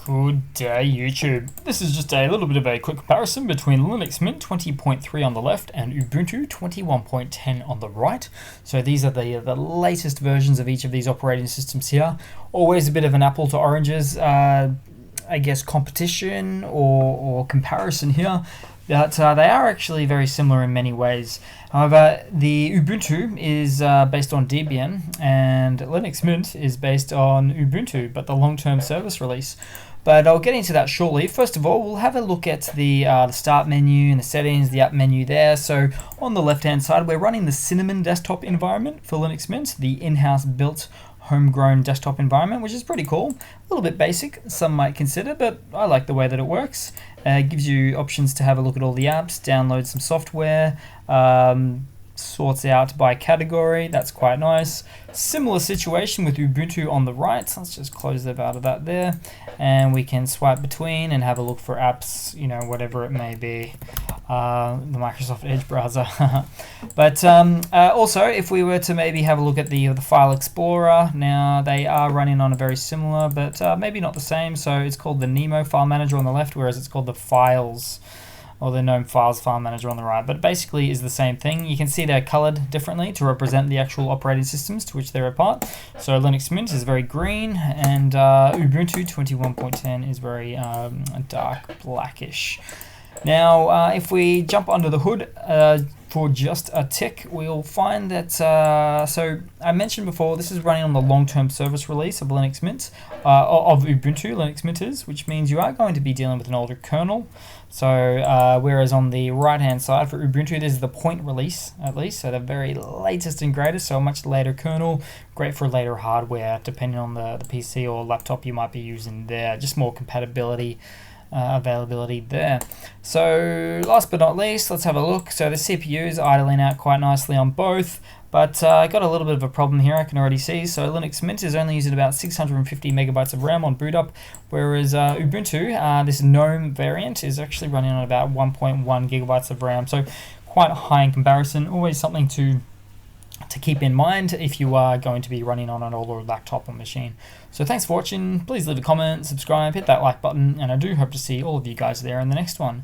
Good day YouTube. This is just a little bit of a quick comparison between Linux Mint 20.3 on the left and Ubuntu 21.10 on the right. So these are the latest versions of each of these operating systems here. Always a bit of an apple to oranges, I guess, competition or comparison here. But they are actually very similar in many ways. However, the Ubuntu is based on Debian and Linux Mint is based on Ubuntu, but the long-term service release. But I'll get into that shortly. First of all, we'll have a look at the start menu and the settings, the app menu there. So on the left-hand side, we're running the Cinnamon desktop environment for Linux Mint, the in-house built homegrown desktop environment, which is pretty cool. A little bit basic, some might consider, but I like the way that it works. It gives you options to have a look at all the apps, download some software, sorts out by category. That's quite nice. Similar situation with Ubuntu on the right. Let's just close that out of that there, and we can swipe between and have a look for apps, you know, whatever it may be. The Microsoft Edge browser. But also, if we were to maybe have a look at the File Explorer, now they are running on a very similar, but maybe not the same. So it's called the Nemo File Manager on the left, whereas it's called the Files, or the GNOME Files File Manager on the right, but basically is the same thing. You can see they're colored differently to represent the actual operating systems to which they're a part. So Linux Mint is very green, and Ubuntu 21.10 is very dark blackish. Now, if we jump under the hood for just a tick, we'll find that, so I mentioned before, this is running on the long-term service release of Linux Mint, of Ubuntu, Linux Mint is, which means you are going to be dealing with an older kernel. So, whereas on the right-hand side for Ubuntu, this is the point release, at least, so the very latest and greatest, so a much later kernel, great for later hardware, depending on the PC or laptop you might be using there, just more compatibility. Availability there. So last but not least, let's have a look. So the CPU is idling out quite nicely on both, but I got a little bit of a problem here I can already see. So Linux Mint is only using about 650 megabytes of RAM on boot up, whereas Ubuntu, this GNOME variant, is actually running on about 1.1 gigabytes of RAM. So quite high in comparison. Always something to keep in mind if you are going to be running on an older laptop or machine. So thanks for watching. Please leave a comment, subscribe, hit that like button, and I do hope to see all of you guys there in the next one.